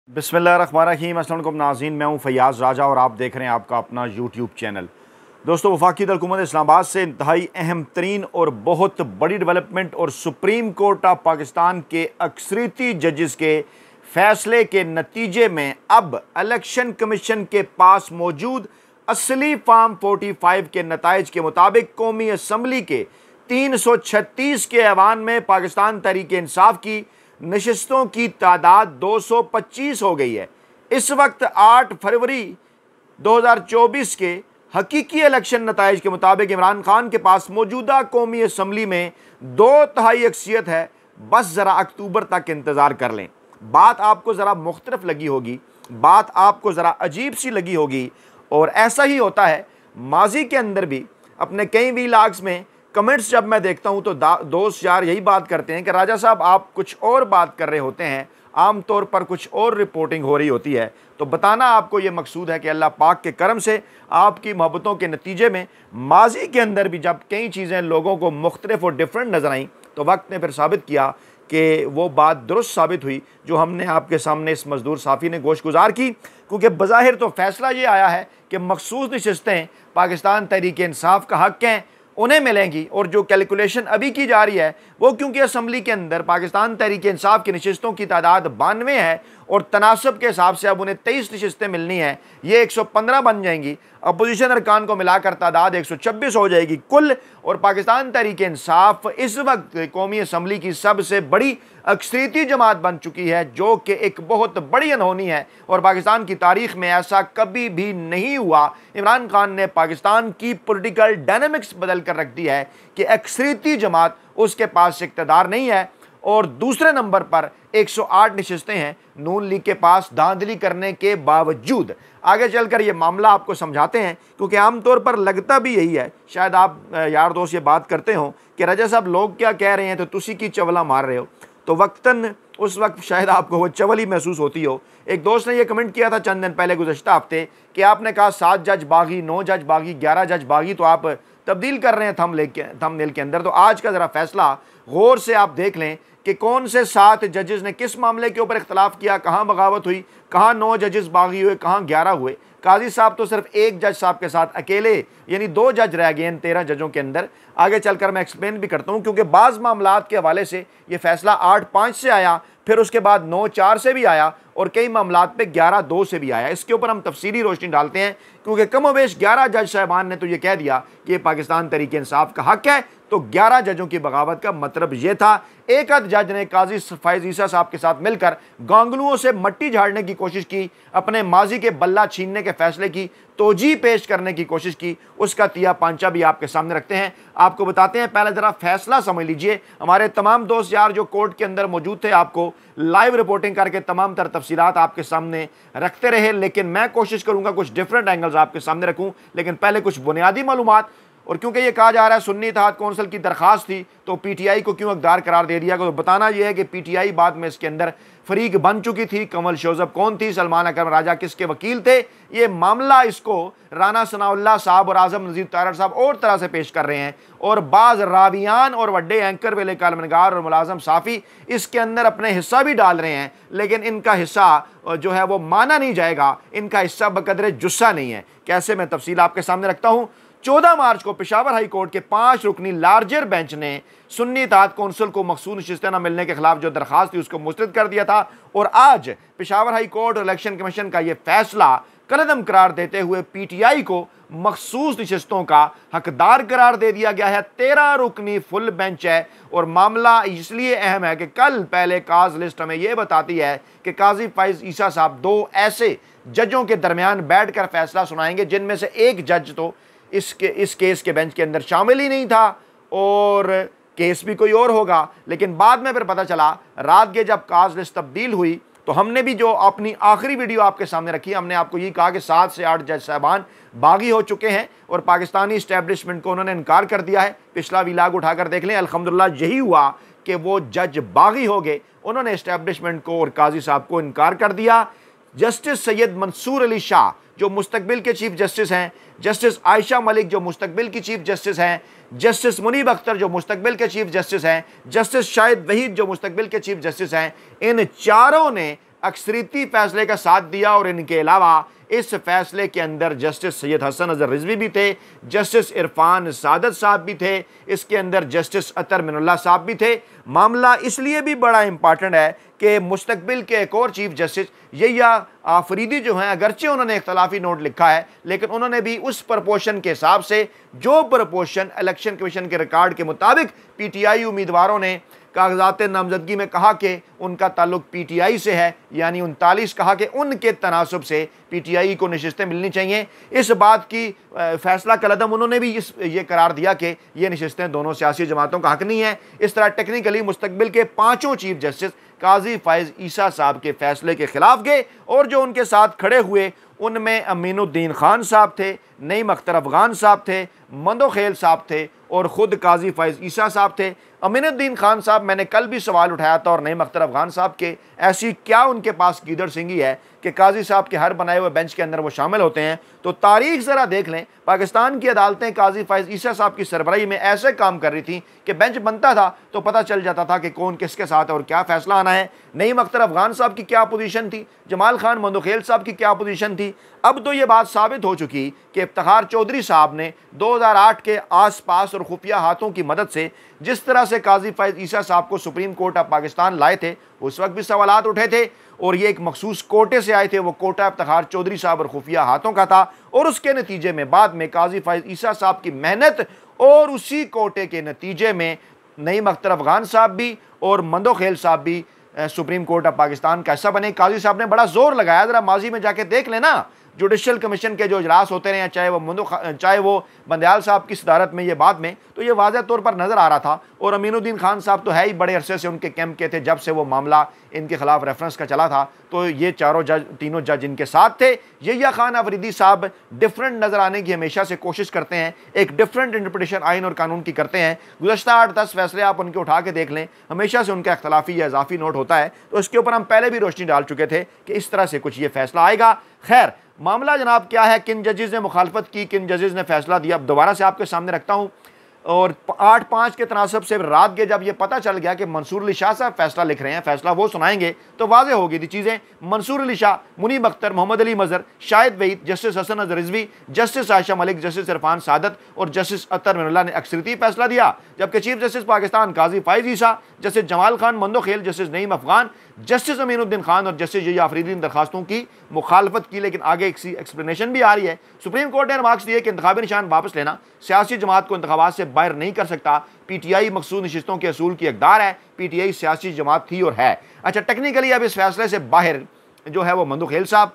बिस्मिल्लाहिर्रहमानिर्रहीम। अस्सलाम वालेकुम नाज़रीन, मैं हूं फैयाज़ राजा और आप देख रहे हैं आपका अपना यूट्यूब चैनल। दोस्तों, वफाकी हुकूमत इस्लामाबाद से इंतहाई अहम तरीन और बहुत बड़ी डेवलपमेंट और सुप्रीम कोर्ट ऑफ पाकिस्तान के अक्सरीती जजेस के फैसले के नतीजे में अब इलेक्शन कमीशन के पास मौजूद असली फार्म 45 के नताइज के मुताबिक कौमी असम्बली के 336 के ऐवान में पाकिस्तान तहरीक इंसाफ की नशिस्तों की तादाद 225 हो गई है। इस वक्त 8 फरवरी 2024 के हकीकी इलेक्शन नताइज के मुताबिक इमरान खान के पास मौजूदा कौमी असम्बली में 2/3 अक्सियत है। बस ज़रा अक्टूबर तक इंतज़ार कर लें। बात आपको ज़रा मुख्तलिफ लगी होगी, बात आपको ज़रा अजीब सी लगी होगी, और ऐसा ही होता है। माजी के अंदर भी अपने कई वीलॉग्स में कमेंट्स जब मैं देखता हूं तो दोस्त यार यही बात करते हैं कि राजा साहब आप कुछ और बात कर रहे होते हैं, आम तौर पर कुछ और रिपोर्टिंग हो रही होती है। तो बताना आपको ये मकसूद है कि अल्लाह पाक के करम से आपकी मोहब्बतों के नतीजे में माजी के अंदर भी जब कई चीज़ें लोगों को मुख्तलिफ और डिफरेंट नज़र आईं तो वक्त ने फिर साबित किया कि वो बात दुरुस्त साबित हुई जो हमने आपके सामने इस मजदूर साफ़ी ने गोश गुजार की। क्योंकि बज़ाहिर तो फैसला ये आया है कि मखसूस नशिस्तें पाकिस्तान तहरीक इंसाफ का हक़ हैं, उन्हें मिलेंगी, और जो कैलकुलेशन अभी की जा रही है वो क्योंकि असम्बली के अंदर पाकिस्तान तहरीक इंसाफ की नशिस्तों की तादाद 92 है और तनासब के हिसाब से अब उन्हें 23 नशिस्तें मिलनी हैं, ये 115 बन जाएंगी। अपोजिशन अरकान को मिलाकर तादाद 126 हो जाएगी कुल। और पाकिस्तान तहरीक इंसाफ इस वक्त कौमी असम्बली की सबसे बड़ी अक्सरीती जमात बन चुकी है, जो कि एक बहुत बड़ी अनहोनी है और पाकिस्तान की तारीख में ऐसा कभी भी नहीं हुआ। इमरान खान ने पाकिस्तान की पॉलिटिकल डायनामिक्स बदल कर रख दी है कि अक्सरीती जमात उसके पास इक़्तिदार नहीं है। और दूसरे नंबर पर 108 नशिस्तें हैं नून लीग के पास धांधली करने के बावजूद। आगे चलकर ये मामला आपको समझाते हैं, क्योंकि आमतौर पर लगता भी यही है। शायद आप यार दोस्त ये बात करते हो कि रजा साहब लोग क्या कह रहे हैं तो तुसी की चवला मार रहे हो, तो वक्तन उस वक्त शायद आपको वो चवल ही महसूस होती हो। एक दोस्त ने ये कमेंट किया था चंद दिन पहले गुज़श्ता हफ्ते कि आपने कहा 7 जज बागी, 9 जज बागी, 11 जज बागी, तो आप तब्दील कर रहे हैं थंबनेल के अंदर। तो आज का ज़रा फैसला गौर से आप देख लें कि कौन से 7 जजेस ने किस मामले के ऊपर इख्तलाफ किया, कहाँ बगावत हुई, कहाँ 9 जजेस बागी हुए, कहाँ 11 हुए। काजी साहब तो सिर्फ एक जज साहब के साथ अकेले, यानी 2 जज रह गए इन 13 जजों के अंदर। आगे चलकर मैं एक्सप्लेन भी करता हूँ, क्योंकि बाज़ मामलात के हवाले से ये फैसला 8-5 से आया, फिर उसके बाद 9-4 से भी आया और कई मामलात पे 11-2 से भी आया। इसके ऊपर हम तफसीली रोशनी डालते हैं, क्योंकि कमोबेश 11 जज साहबान ने तो ये कह दिया कि पाकिस्तान तहरीक इंसाफ का हक़ है, तो 11 जजों की बगावत का मतलब ये था। एक आध जज ने काजी फैज़ ईसा साहब के साथ मिलकर गांगलुओं से मट्टी झाड़ने की कोशिश की, अपने माजी के बल्ला छीनने के फैसले की तोजी पेश करने की कोशिश की। उसका तिया पांचा भी आपके सामने रखते हैं, आपको बताते हैं। पहले ज़रा फैसला समझ लीजिए। हमारे तमाम दोस्त यार जो कोर्ट के अंदर मौजूद थे, आपको लाइव रिपोर्टिंग करके तमाम तर तफसीलात आपके सामने रखते रहे, लेकिन मैं कोशिश करूँगा कुछ डिफरेंट एंगल्स आपके सामने रखूँ। लेकिन पहले कुछ बुनियादी मालूमात। और क्योंकि ये कहा जा रहा है सुन्नी इत्तेहाद कौंसिल की दरख्वास्त थी तो पीटीआई को क्यों हकदार करार दे दिया, तो बताना यह है कि पीटीआई बाद में इसके अंदर फरीक बन चुकी थी। कमल शोजब कौन थी, सलमान अकरम राजा किसके वकील थे, ये मामला इसको राना सनाउल्लाह साहब और आजम नज़ीर तारड़ साहब और तरह से पेश कर रहे हैं। और बाज़ रावियान और वड्डे एंकर वेले कालमनगार और मुलाजम साफ़ी इसके अंदर अपने हिस्सा भी डाल रहे हैं, लेकिन इनका हिस्सा जो है वो माना नहीं जाएगा, इनका हिस्सा बकदरे जुस्सा नहीं है। कैसे, मैं तफसील आपके सामने रखता हूँ। 14 मार्च को पेशावर हाई कोर्ट के 5 रुकनी लार्जर बेंच ने सुन्नी इत्तेहाद कौंसिल को मखसूस नशिस्तें न मिलने के खिलाफ जो दरख्वास्त थी उसको मुस्तरद कर दिया था। और आज पेशावर हाई कोर्ट और इलेक्शन कमीशन का यह फैसला कलअदम करार देते हुए पीटीआई को मखसूस नशिस्तों का हकदार करार दे दिया गया है। 13 रुकनी फुल बेंच है और मामला इसलिए अहम है कि कल पहले काज लिस्ट हमें यह बताती है कि काजी फैज़ ईसा साहब 2 ऐसे जजों के दरमियान बैठकर फैसला सुनाएंगे जिनमें से एक जज तो इस केस के बेंच के अंदर शामिल ही नहीं था और केस भी कोई और होगा। लेकिन बाद में फिर पता चला, रात के जब काज लिस्ट तब्दील हुई तो हमने भी जो अपनी आखिरी वीडियो आपके सामने रखी, हमने आपको ये कहा कि 7 से 8 जज साहबान बागी हो चुके हैं और पाकिस्तानी इस्टेब्लिशमेंट को उन्होंने इनकार कर दिया है। पिछला वीलाग उठाकर देख लें, अल्हम्दुलिल्लाह यही हुआ कि वो जज बागी हो गए, उन्होंने इस्टेब्लिशमेंट को और काजी साहब को इनकार कर दिया। जस्टिस सैयद मंसूर अली शाह जो मुस्तकबिल के चीफ जस्टिस हैं, जस्टिस आयशा मलिक जो मुस्तकबिल की चीफ जस्टिस हैं, जस्टिस मुनीब अख्तर जो मुस्तकबिल के चीफ जस्टिस हैं, जस्टिस शाहिद वहीद जो मुस्तकबिल के चीफ जस्टिस हैं, इन चारों ने अक्सरीती फैसले का साथ दिया और इनके अलावा इस फैसले के अंदर जस्टिस सैयद हसन अजहर रिजवी भी थे, जस्टिस इरफान सादत साहब भी थे, इसके अंदर जस्टिस अतर मिनुल्लाह साहब भी थे। मामला इसलिए भी बड़ा इंपॉर्टेंट है कि मुस्तकबिल के एक और चीफ जस्टिस यहिया आफरीदी जो हैं, अगरचे उन्होंने इख्तलाफी नोट लिखा है लेकिन उन्होंने भी उस प्रपोर्शन के हिसाब से जो प्रपोर्शन इलेक्शन कमीशन के रिकॉर्ड के मुताबिक पीटीआई उम्मीदवारों ने कागजात नामजदगी में कहा कि उनका ताल्लुक पीटीआई से है, यानी 39 कहा कि उनके तनासब से पीटीआई को नशिस्तें मिलनी चाहिए। इस बात की फैसला कलदम उन्होंने भी ये करार दिया कि ये नशिस्तें दोनों सियासी जमातों का हक नहीं है। इस तरह टेक्निकली मुस्तकबिल के 5 चीफ जस्टिस काजी फायज ईसा साहब के फैसले के खिलाफ गए और जो उनके साथ खड़े हुए उनमें अमीनुद्दीन खान साहब थे, नईम अख्तर अफगान साहब थे, मंदोखेल साहब थे और ख़ुद काजी फायज ईसा साहब थे। अमीनुद्दीन खान साहब, मैंने कल भी सवाल उठाया था, और नईम अख्तर अफगान साहब के ऐसी क्या उनके पास गीदड़ सिंगी है कि काजी साहब के हर बनाए हुए बेंच के अंदर वो शामिल होते हैं। तो तारीख ज़रा देख लें, पाकिस्तान की अदालतें काजी फायज ईसा साहब की सरबराही में ऐसे काम कर रही थी कि बेंच बनता था तो पता चल जाता था कि कौन किसके साथ है और क्या फैसला आना है। नईम अख्तर अफगान साहब की क्या पोजीशन थी, जमाल खान मंदोखेल साहब की क्या पोजीशन थी। अब तो ये बात साबित हो चुकी कि इफ्तिखार चौधरी साहब ने 2008 के आसपास और खुफिया हाथों की मदद से जिस तरह से काजी फायज ईसा साहब को सुप्रीम कोर्ट ऑफ पाकिस्तान लाए थे, उस वक्त भी सवालात उठे थे और ये एक मखसूस कोटे से आए थे। वो कोटा इफ्तिखार चौधरी साहब और खुफिया हाथों का था और उसके नतीजे में बाद में काजी फायज ईसा साहब की मेहनत और उसी कोटे के नतीजे में नईम अख्तर अफगान साहब भी और मंदोखेल साहब भी सुप्रीम कोर्ट ऑफ पाकिस्तान का हिस्सा बने। काजी साहब ने बड़ा जोर लगाया, जरा माजी में जाके देख लेना, जुडिशल कमीशन के जो इजलास होते रहे, चाहे वो बंदयाल साहब की सदारत में, ये बाद में, तो ये वाज़ह तौर पर नज़र आ रहा था। और अमीनुद्दीन खान साहब तो है ही बड़े अरसे से उनके कैंप के थे, जब से वो मामला इनके खिलाफ रेफरेंस का चला था। तो ये तीनों जज इनके साथ थे। यहिया खान अफरीदी साहब डिफरेंट नज़र आने की हमेशा से कोशिश करते हैं, एक डिफरेंट इंटरप्रिटेशन आइन और कानून की करते हैं। गुज़श्ता 8-10 फैसले आप उनके उठा के देख लें, हमेशा से उनका इख्तलाफी या इजाफी नोट होता है। तो इसके ऊपर हम पहले भी रोशनी डाल चुके थे कि इस तरह से कुछ ये फैसला आएगा। खैर, मामला जनाब क्या है, किन जजेस ने मुखालफत की, किन जजेस ने फैसला दिया, अब दोबारा से आपके सामने रखता हूँ। और 8-5 के तनासब से रात के जब ये पता चल गया कि मंसूर अली शाह साहब फैसला लिख रहे हैं, फैसला वो सुनाएंगे, तो वाज़ेह हो गई थी चीज़ें। Mansoor Ali Shah, Munib Akhtar, Mohammad Ali Mazhar, Shahid Waheed, justice Hasan Azhar Rizvi, justice Ayesha Malik, justice Irfan Saadat और जस्टिस अतर मिनुल्लाह ने अक्सरीती फैसला दिया। जबकि chief justice Pakistan Qazi Faez Isa, justice Jamal Khan Mandokhail, justice Naeem Afghan, justice Aminuddin Khan और जस्टिस यहिया आफरीदी ने दरखास्तों की मुखालफत की। लेकिन आगे एक एक्सप्लेनेशन भी आ रही है। सुप्रीम कोर्ट ने रिमार्क्स दिए कि इंतखाबी निशान वापस लेना सियासी जमात को इंतखाबात से बाहर नहीं कर सकता। पीटीआई मखसूस नशिस्तों के असूल की हकदार है। पीटीआई सियासी जमात थी और है। अच्छा, टेक्निकली अब इस फैसले से बाहर जो है वो मंदोखेल साहब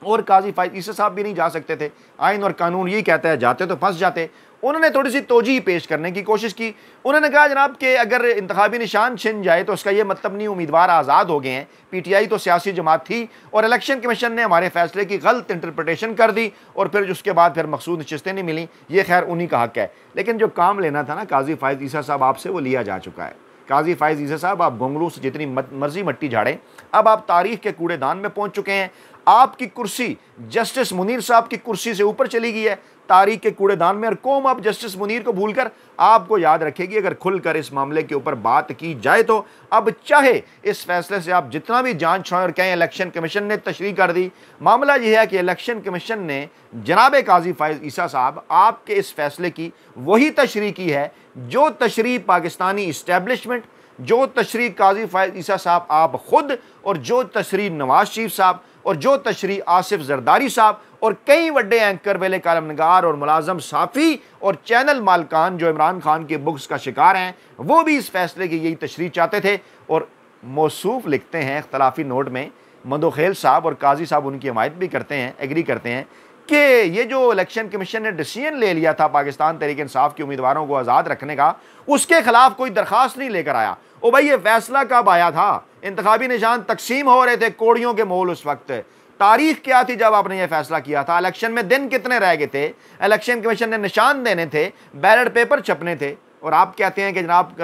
और काजी फायज ईसा साहब भी नहीं जा सकते थे। आइन और कानून यही कहता है, जाते तो फंस जाते। उन्होंने थोड़ी सी तोजी पेश करने की कोशिश की। उन्होंने कहा जनाब कि अगर इंतखाबी निशान छिन जाए तो उसका ये मतलब नहीं उम्मीदवार आज़ाद हो गए हैं। पीटीआई तो सियासी जमात थी और इलेक्शन कमीशन ने हमारे फैसले की गलत इंटरप्रटेशन कर दी और फिर उसके बाद फिर मखसूस नशिस्तें नहीं मिली। ये खैर उन्हीं का हक है, लेकिन जो काम लेना था ना काजी फायज ईसा साहब आपसे, वो लिया जा चुका है। काजी फायज ईसा साहब, आप गोंगलू से जितनी मर्जी मट्टी झाड़ें, अब आप तारीख के कूड़ेदान में पहुंच चुके हैं। आपकी कुर्सी जस्टिस मुनीर साहब की कुर्सी से ऊपर चली गई है तारीख के कूड़ेदान में, और कौम अब जस्टिस मुनीर को भूलकर आपको याद रखेगी। अगर खुलकर इस मामले के ऊपर बात की जाए तो अब चाहे इस फैसले से आप जितना भी जांच छाएं और कहें इलेक्शन कमीशन ने तशरीह कर दी, मामला यह है कि इलेक्शन कमीशन ने जनाब काजी फायज ईसा साहब आपके इस फैसले की वही तशरीह की है जो तशरीह पाकिस्तानी इस्टेब्लिशमेंट, जो तशरीह काजी फायज ईसा साहब आप खुद, और जो तशरीह नवाज शरीफ साहब, और जो तशरीह आसिफ जरदारी साहब और कई बड़े एंकर वेले कालमनगार और मुलाजम साफ़ी और चैनल मालकान जो इमरान खान के बुक्स का शिकार हैं, वो भी इस फैसले की यही तशरीह चाहते थे। और मौसूफ लिखते हैं इख्तलाफी नोट में, मंदोखेल साहब और काजी साहब उनकी हमायत भी करते हैं, एग्री करते हैं कि ये जो इलेक्शन कमीशन ने डिसीजन ले लिया था पाकिस्तान तहरीक इंसाफ के उम्मीदवारों को आज़ाद रखने का, उसके खिलाफ कोई दरखास्त नहीं लेकर आया। ओ भाई, ये फैसला कब आया था? इंतखाबी निशान तकसीम हो रहे थे कोड़ियों के मोल उस वक्त। तारीख क्या थी जब आपने ये फैसला किया था? इलेक्शन में दिन कितने रह गए थे? इलेक्शन कमीशन ने निशान देने थे, बैलेट पेपर छपने थे, और आप कहते हैं कि जनाब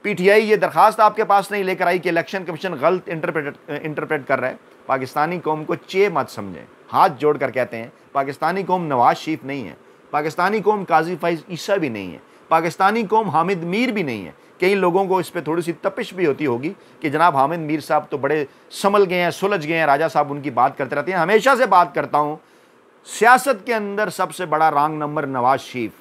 पीटीआई ये दरखास्त आपके पास नहीं लेकर आई कि इलेक्शन कमीशन गलत इंटरप्रेट कर रहा है। पाकिस्तानी कौम को चे मत समझें, हाथ जोड़ कर कहते हैं। पाकिस्तानी कौम नवाज शरीफ नहीं है, पाकिस्तानी कौम काजी फायज ईसा भी नहीं है, पाकिस्तानी कौम हामिद मीर भी नहीं है कई लोगों को इस पर थोड़ी सी तपिश भी होती होगी कि जनाब हामिद मीर साहब तो बड़े संभल गए हैं, सुलझ गए हैं, राजा साहब उनकी बात करते रहते हैं। हमेशा से बात करता हूँ, सियासत के अंदर सबसे बड़ा रॉन्ग नंबर नवाज शरीफ,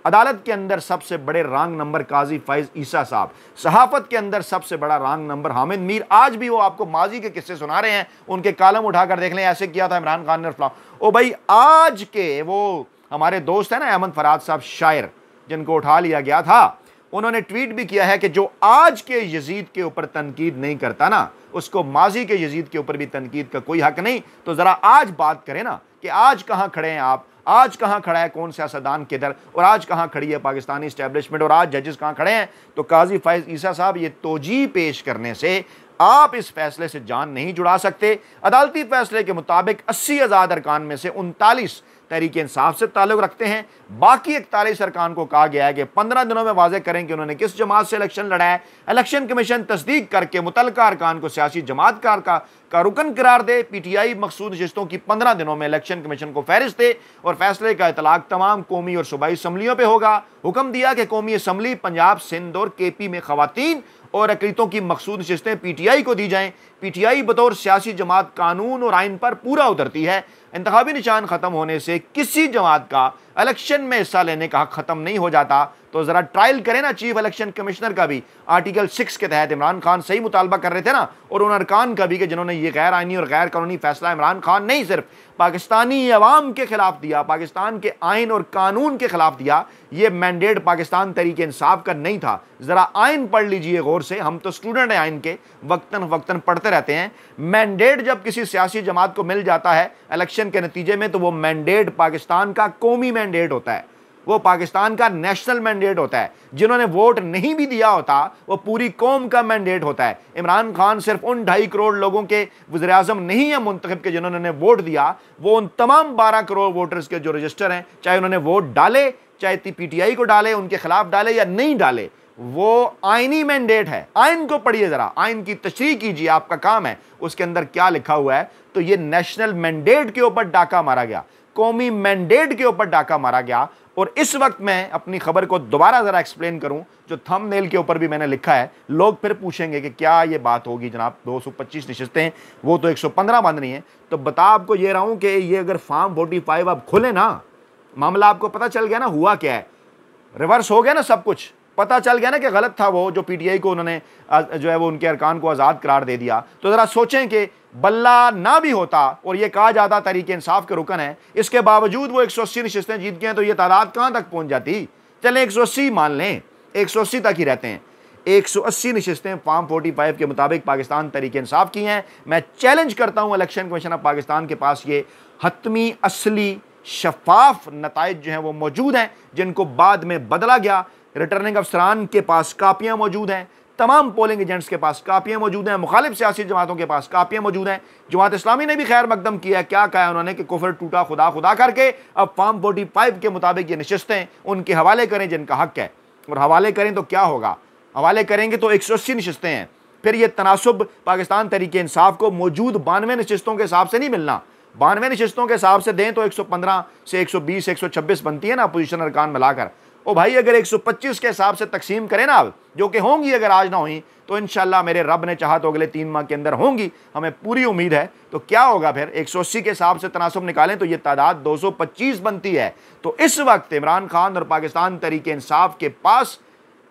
अदालत के अंदर सबसे बड़े रॉन्ग नंबर काजी फैज ईसा साहब, सहाफत के अंदर सबसे बड़ा रॉन्ग नंबर हामिद मीर। आज भी वो आपको माजी के किस्से सुना रहे हैं, उनके कालम उठाकर देख लें, ऐसे किया था इमरान खान ने फलां। ओ भाई, आज के वो हमारे दोस्त हैं ना अहमद फराज साहब शायर, जिनको उठा लिया गया था, उन्होंने ट्वीट भी किया है कि जो आज के यजीद के ऊपर तनकीद नहीं करता ना, उसको माजी के यजीद के ऊपर भी तनकीद का कोई हक नहीं। तो जरा आज बात करें ना कि आज कहां खड़े हैं आप, आज कहां खड़ा है कौन सियासतदान किधर, और आज कहां खड़ी है पाकिस्तानी इस्टेब्लिशमेंट, और आज जजेस कहां खड़े हैं। तो काजी फैज ईसा साहब, ये तोजी पेश करने से आप इस फैसले से जान नहीं जुड़ा सकते। अदालती फैसले के मुताबिक 80 आज़ाद अरकान में से 39 तहरीक इंसाफ से ताल्लुक़ रखते हैं। बाकी 41 अरकान को कहा गया है कि 15 दिनों में वाज़ेह करें कि उन्होंने किस जमात से इलेक्शन लड़ा है। इलेक्शन कमीशन तस्दीक करके मुतल्लिका अरकान को सियासी जमात का रुकन करार दे। PTI मखसूद नशिस्तों की 15 दिनों में इलेक्शन कमीशन को फहरिस्त दे और फैसले का इतलाक तमाम कौमी और सूबाई असम्बलियों पर होगा। हुक्म दिया कि कौमी असम्बली पंजाब, सिंध और KP में खवातीन और अक़लियतों की मखसूद नशिस्तें PTI को दी जाएं। PTI बतौर सियासी जमात कानून और आइन पर पूरा उतरती है। इंतखाबी निशान ख़त्म होने से किसी जमात का इलेक्शन में हिस्सा लेने का हक ख़त्म नहीं हो जाता। तो ज़रा ट्रायल करें ना चीफ इलेक्शन कमिश्नर का भी। आर्टिकल 6 के तहत इमरान खान सही मुतालबा कर रहे थे ना, और उन अरकान का भी कि जिन्होंने ये गैर आइनी और गैर कानूनी फैसला इमरान खान नहीं सिर्फ पाकिस्तानी अवाम के खिलाफ दिया, पाकिस्तान के आइन और कानून के खिलाफ दिया। ये मैंडेट पाकिस्तान तहरीक इंसाफ का नहीं था। ज़रा आइन पढ़ लीजिए गौर से, हम तो स्टूडेंट हैं आइन के, वक्तन वक्तन पढ़ते रहते हैं। मैंडेट जब किसी सियासी जमात को मिल जाता है इलेक्शन के नतीजे में, तो वो मैंडेट पाकिस्तान का कौमी मैंडेट होता है, वो पाकिस्तान का नेशनल मैंडेट होता है। जिन्होंने वोट नहीं भी दिया होता, वो पूरी कौम का मैंडेट होता है। इमरान खान सिर्फ उन 2.5 करोड़ लोगों के वज़ीर आज़म नहीं है मुंतखब के जिन्होंने वोट दिया, वो उन तमाम 12 करोड़ वोटर्स के जो रजिस्टर हैं, चाहे उन्होंने वोट डाले, चाहे PTI को डाले, उनके खिलाफ डाले या नहीं डाले, वो आइनी मैंडेट है। आइन को पढ़िए ज़रा, आइन की तशरीह कीजिए, आपका काम है, उसके अंदर क्या लिखा हुआ है। तो ये नेशनल मैंडेट के ऊपर डाका मारा गया, कौमी मैंडेट के ऊपर डाका मारा गया। और इस वक्त मैं अपनी खबर को दोबारा ज़रा एक्सप्लेन करूं, जो थंबनेल के ऊपर भी मैंने लिखा है। लोग फिर पूछेंगे कि क्या ये बात होगी जनाब, 225 नशिस्तें, वो तो 115 बन रही हैं। तो बता आपको ये रहा हूं कि ये अगर फॉर्म 45 अब खुले ना, मामला आपको पता चल गया ना हुआ क्या है, रिवर्स हो गया ना, सब कुछ पता चल गया ना कि गलत था वो जो PTI को उन्होंने जो है वो उनके अरकान को आज़ाद करार दे दिया। तो ज़रा सोचें कि बल्ला ना भी होता और ये कहा जाता तहरीक इंसाफ के रुकन है, इसके बावजूद वो 180 नशिस्तें जीत गए हैं, तो ये तादाद कहाँ तक पहुँच जाती। चलें 180 मान लें, 180 तक ही रहते हैं। 180 नशिस्तें फॉर्म 45 के मुताबिक पाकिस्तान तहरीक इंसाफ की हैं। मैं चैलेंज करता हूँ इलेक्शन कमीशन ऑफ पाकिस्तान के पास ये हतमी, असली, शफाफ नताइज जो हैं वो मौजूद हैं, जिनको बाद में बदला गया। रिटर्निंग अफसरान के पास कापियाँ मौजूद हैं, तमाम पोलिंग एजेंट्स के पास कापियाँ मौजूद हैं, मुखालिफ सियासी जमातों के पास कापियाँ मौजूद हैं। जमात इस्लामी ने भी खैर मकदम किया, क्या कहा उन्होंने कि कुफर टूटा खुदा खुदा करके अब फॉर्म 45 के मुताबिक ये नशिस्तें उनके हवाले करें जिनका हक है। और हवाले करें तो क्या होगा, हवाले करेंगे तो 180 नशिस्तें हैं। फिर ये तनासुब पाकिस्तान तहरीक इंसाफ को मौजूद 92 नशिस्तों के हिसाब से नहीं मिलना। 92 नशिस्तों के हिसाब से दें तो 115 से 120 126 बनती है ना अपोजिशन अरकान मिलाकर। ओ भाई, अगर 125 के हिसाब से तकसीम करें ना, जो कि होंगी, अगर आज ना हुई तो इंशाल्लाह मेरे रब ने चाहा तो अगले 3 माह के अंदर होंगी, हमें पूरी उम्मीद है। तो क्या होगा फिर, 180 के हिसाब से तनासुब निकालें तो ये तादाद 225 बनती है। तो इस वक्त इमरान खान और पाकिस्तान तहरीक इंसाफ के पास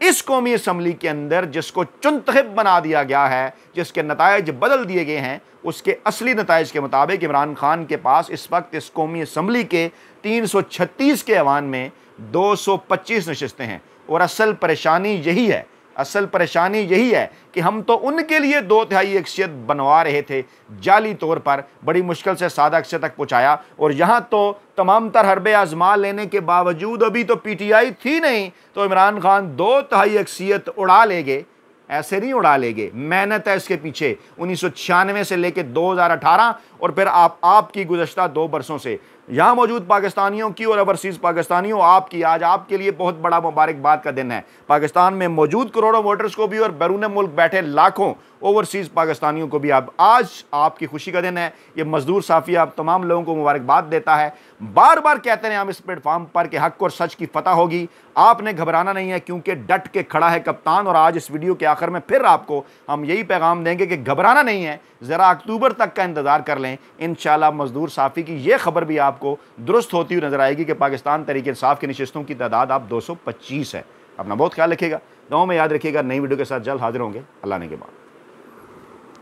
इस कौमी असम्बली के अंदर जिसको चुनतखब बना दिया गया है, जिसके नताइज बदल दिए गए हैं, उसके असली नताइज के मुताबिक इमरान खान के पास इस वक्त इस कौमी असम्बली के 336 के ऐवान में 225 नशिस्तें हैं। और असल परेशानी यही है, असल परेशानी यही है कि हम तो उनके लिए 2/3 अक्सियत बनवा रहे थे, जाली तौर पर बड़ी मुश्किल से सादा अक्सियत तक पहुँचाया। और यहाँ तो तमाम तर हरबे आजमा लेने के बावजूद अभी तो PTI थी नहीं, तो इमरान खान 2/3 अक्सियत उड़ा लेंगे। ऐसे नहीं उड़ा लेंगे, मेहनत है इसके पीछे। 1996 से लेकर 2018 और फिर आपकी गुज़श्ता 2 बरसों से यहाँ मौजूद पाकिस्तानियों की और ओवरसीज़ पाकिस्तानियों आपकी आज आपके लिए बहुत बड़ा मुबारकबाद का दिन है। पाकिस्तान में मौजूद करोड़ों वोटर्स को भी और बैरून मुल्क बैठे लाखों ओवरसीज़ पाकिस्तानियों को भी आज आपकी खुशी का दिन है। ये मजदूर साफ़ी आप तमाम लोगों को मुबारकबाद देता है। बार बार कहते हैं हम इस प्लेटफॉर्म पर कि हक और सच की फतह होगी। आपने घबराना नहीं है क्योंकि डट के खड़ा है कप्तान। और आज इस वीडियो के आखिर में फिर आपको हम यही पैगाम देंगे कि घबराना नहीं है, ज़रा अक्टूबर तक का इंतज़ार कर लें। इंशाल्लाह मजदूर साफ़ी की ये खबर भी आपको दुरुस्त होती हुई नजर आएगी कि पाकिस्तान तहरीक इंसाफ की नशिस्तों की तादाद आप 225 है। अपना बहुत ख्याल रखिएगा, दुआओं में याद रखिएगा। नई वीडियो के साथ जल्द हाजिर होंगे। अल्लाह ने के बाद।